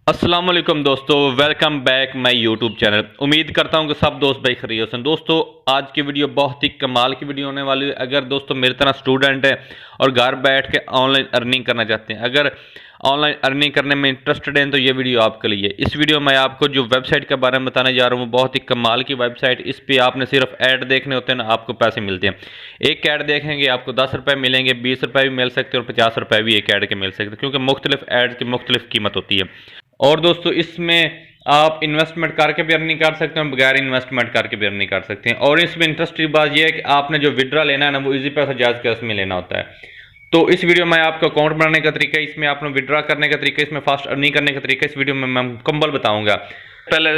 अस्सलाम वालेकुम दोस्तों, welcome back my YouTube channel. उम्मीद करता हूं कि सब दोस्त भाई खैरियत हैं। दोस्तों आज की वीडियो बहुत ही कमाल की वीडियो होने वाली है। अगर दोस्तों मेरी तरह स्टूडेंट है और घर बैठ के ऑनलाइन अर्निंग करना चाहते हैं, अगर ऑनलाइन अर्निंग करने में इंटरेस्टेड हैं तो ये वीडियो आपके लिए। इस वीडियो में आपको जो वेबसाइट के बारे में बताने जा रहा हूँ वो बहुत ही कमाल की वेबसाइट। इस पर आपने सिर्फ ऐड देखने होते हैं ना, आपको पैसे मिलते हैं। एक ऐड देखेंगे आपको 10 रुपये मिलेंगे, 20 रुपये भी मिल सकते हैं और 50 रुपये भी एक ऐड के मिल सकते हैं, क्योंकि मुख्तलिफ ऐड की मुख्तलिफ कीमत होती है। और दोस्तों इसमें आप इन्वेस्टमेंट करके भी अर्निंग कर सकते हैं, बगैर इन्वेस्टमेंट करके भी अर्निंग कर सकते हैं। और इसमें इंटरेस्टिंग बात यह है कि आपने जो विड्रा लेना है ना, वो इजी पैसा जायज़ कैश में लेना होता है। तो इस वीडियो में आपका अकाउंट बनाने का तरीका, इसमें आपने विड्रा करने का तरीका, इसमें फास्ट अर्निंग करने का तरीका इस वीडियो में मैं मुकम्मल बताऊंगा। पहले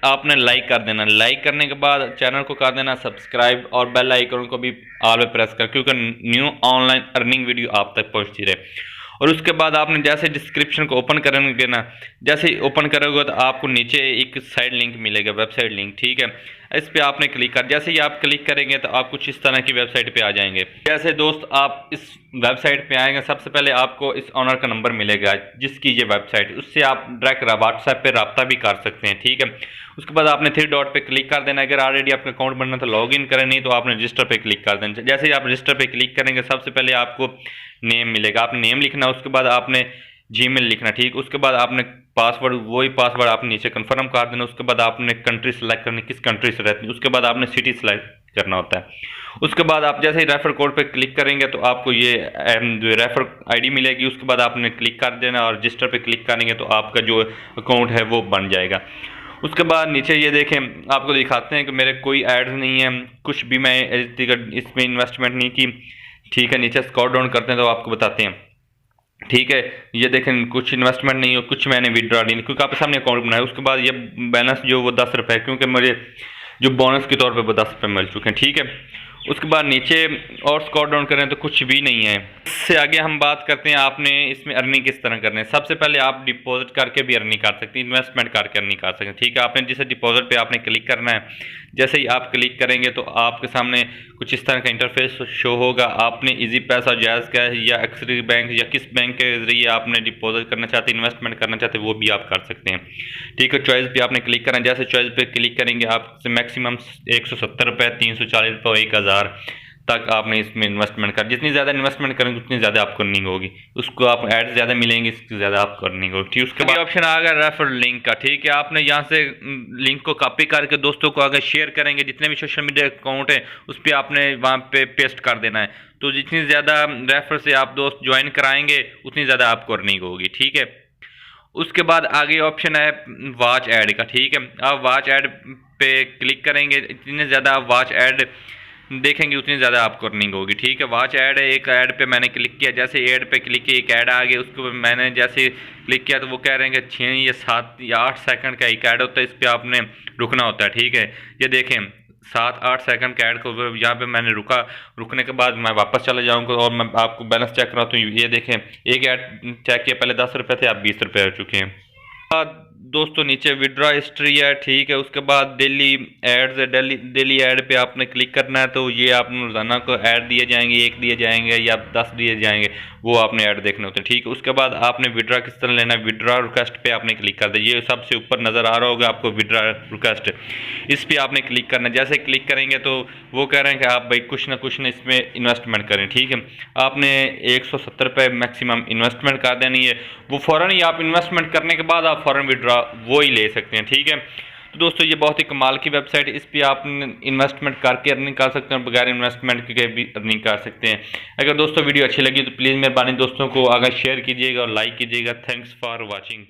आपने लाइक कर देना, लाइक करने के बाद चैनल को कर देना सब्सक्राइब और बेल आइकन को भी ऑल पे प्रेस कर, क्योंकि न्यू ऑनलाइन अर्निंग वीडियो आप तक पहुंचती रहे। और उसके बाद आपने जैसे डिस्क्रिप्शन को ओपन करेंगे ना, जैसे ही ओपन करोगे तो आपको नीचे एक साइड लिंक मिलेगा, वेबसाइट लिंक, ठीक है। इस पे आपने क्लिक कर, जैसे ही आप क्लिक करेंगे तो आप कुछ इस तरह की वेबसाइट पे आ जाएंगे। जैसे दोस्त आप इस वेबसाइट पे आएंगे, सबसे पहले आपको इस ऑनर का नंबर मिलेगा जिसकी ये वेबसाइट, उससे आप डायरेक्ट व्हाट्सएप पे रब्ता भी कर सकते हैं, ठीक है। उसके बाद आपने थ्री डॉट पे क्लिक कर देना। अगर ऑलरेडी आपका अकाउंट बनना तो लॉग इन करें, नहीं तो आपने रजिस्टर पे क्लिक कर देना। जैसे ही आप रजिस्टर पे क्लिक करेंगे सबसे पहले आपको नेम मिलेगा, आपने नेम लिखना, उसके बाद आपने जीमेल लिखना, ठीक। उसके बाद आपने पासवर्ड, वही पासवर्ड आपने नीचे कंफर्म कर देना। उसके बाद आपने कंट्री सेलेक्ट करनी, किस कंट्री से रहती है। उसके बाद आपने सिटी सेलेक्ट करना होता है। उसके बाद आप जैसे ही रेफर कोड पे क्लिक करेंगे तो आपको ये रेफर आईडी मिलेगी। उसके बाद आपने क्लिक कर देना और रजिस्टर पे क्लिक करेंगे तो आपका जो अकाउंट है वो बन जाएगा। उसके बाद नीचे ये देखें, आपको दिखाते हैं कि मेरे कोई एड्स नहीं है, कुछ भी मैं इसमें इन्वेस्टमेंट नहीं की, ठीक है। नीचे स्क्रॉल डाउन करते हैं तो आपको बताते हैं, ठीक है। ये देखें कुछ इन्वेस्टमेंट नहीं हो, कुछ मैंने विड्रॉ नहीं, क्योंकि आपके सामने अकाउंट बनाया। उसके बाद ये बैलेंस जो वो 10 रुपये, क्योंकि मुझे जो बोनस के तौर पे वो 10 रुपये मिल चुके हैं, ठीक है। उसके बाद नीचे और स्क्रॉल डाउन करें तो कुछ भी नहीं है। इससे आगे हम बात करते हैं आपने इसमें अर्निंग किस तरह करनी है। सबसे पहले आप डिपॉजिट करके भी अर्निंग कर सकते हैं, इन्वेस्टमेंट करके अर्निंग कर सकते हैं, ठीक है। आपने जैसे डिपॉजिट पे आपने क्लिक करना है। जैसे ही आप क्लिक करेंगे तो आपके सामने कुछ इस तरह का इंटरफेस शो होगा। आपने इजी पैसा, जायज़ कैश या एक्सिस बैंक या किस बैंक के जरिए आपने डिपॉजिट करना चाहते हैं, इन्वेस्टमेंट करना चाहते हैं, वो भी आप कर सकते हैं, ठीक है। चॉइस पे आपने क्लिक करना है। जैसे चॉइस पे क्लिक करेंगे आपसे मैक्सिमम 170 रुपये, 340 रुपये, 1000 तक आपने इसमें इन्वेस्टमेंट कर, जितनी ज़्यादा इन्वेस्टमेंट करेंगे उतनी ज़्यादा आपको अर्निंग होगी। उसको आप ऐड ज़्यादा मिलेंगे, इसकी ज़्यादा आपको अर्निंग होगी, ठीक। उसके बाद ऑप्शन आ गया रेफर लिंक का, ठीक है। आपने यहाँ से लिंक को कॉपी करके दोस्तों को अगर शेयर करेंगे, जितने भी सोशल मीडिया अकाउंट है उस पर आपने वहाँ पे पेस्ट कर देना है। तो जितनी ज़्यादा रेफर से आप दोस्त ज्वाइन कराएंगे उतनी ज़्यादा आपको अर्निंग होगी, ठीक है। उसके बाद आगे ऑप्शन है वॉच ऐड का, ठीक है। आप वॉच ऐड पे क्लिक करेंगे, इतने ज़्यादा आप वॉच ऐड देखेंगे उतनी ज़्यादा आपको अर्निंग होगी, ठीक है। वॉच ऐड है, एक ऐड पे मैंने क्लिक किया, जैसे ऐड पे क्लिक किया एक ऐड आ गया। उसको मैंने जैसे क्लिक किया तो वो कह रहे हैं कि 6 या 7 या 8 सेकंड का एक ऐड होता है, इस पर आपने रुकना होता है, ठीक है। ये देखें 7-8 सेकंड का ऐड को यहाँ पे मैंने रुका, रुकने के बाद मैं वापस चला जाऊँगा और मैं आपको बैलेंस चेक कराता हूँ। ये देखें एक ऐड चेक किया, पहले 10 रुपये थे, अब 20 रुपये हो चुके हैं। दोस्तों नीचे विड्रॉ हिस्ट्री है, ठीक है। उसके बाद डेली एड्स है, डेली ऐड पे आपने क्लिक करना है। तो ये आपने रोजाना को ऐड दिए जाएंगे, एक दिए जाएंगे या 10 दिए जाएंगे, वो आपने ऐड देखने होते हैं, ठीक है। उसके बाद आपने विड्रॉ किस तरह लेना है, विड्रॉ रिक्वेस्ट पे आपने क्लिक कर दिया। ये सबसे ऊपर नज़र आ रहा होगा आपको विड्रॉ रिक्वेस्ट, इस पर आपने क्लिक करना है। जैसे क्लिक करेंगे तो वो कह रहे हैं कि आप भाई कुछ ना इसमें इन्वेस्टमेंट करें, ठीक है। आपने 170 रुपये मैक्सिमम इन्वेस्टमेंट कर देनी है। वो फ़ौरन ही आप इन्वेस्टमेंट करने के बाद आप फ़ौरन विड्रॉ वो ही ले सकते हैं, ठीक है। तो दोस्तों ये बहुत ही कमाल की वेबसाइट है, इस पर आप इन्वेस्टमेंट करके अर्निंग कर सकते हैं, बगैर इन्वेस्टमेंट के भी अर्निंग कर सकते हैं। अगर दोस्तों वीडियो अच्छी लगी तो प्लीज़ मेहरबानी दोस्तों को आगे शेयर कीजिएगा और लाइक कीजिएगा। Thanks for watching.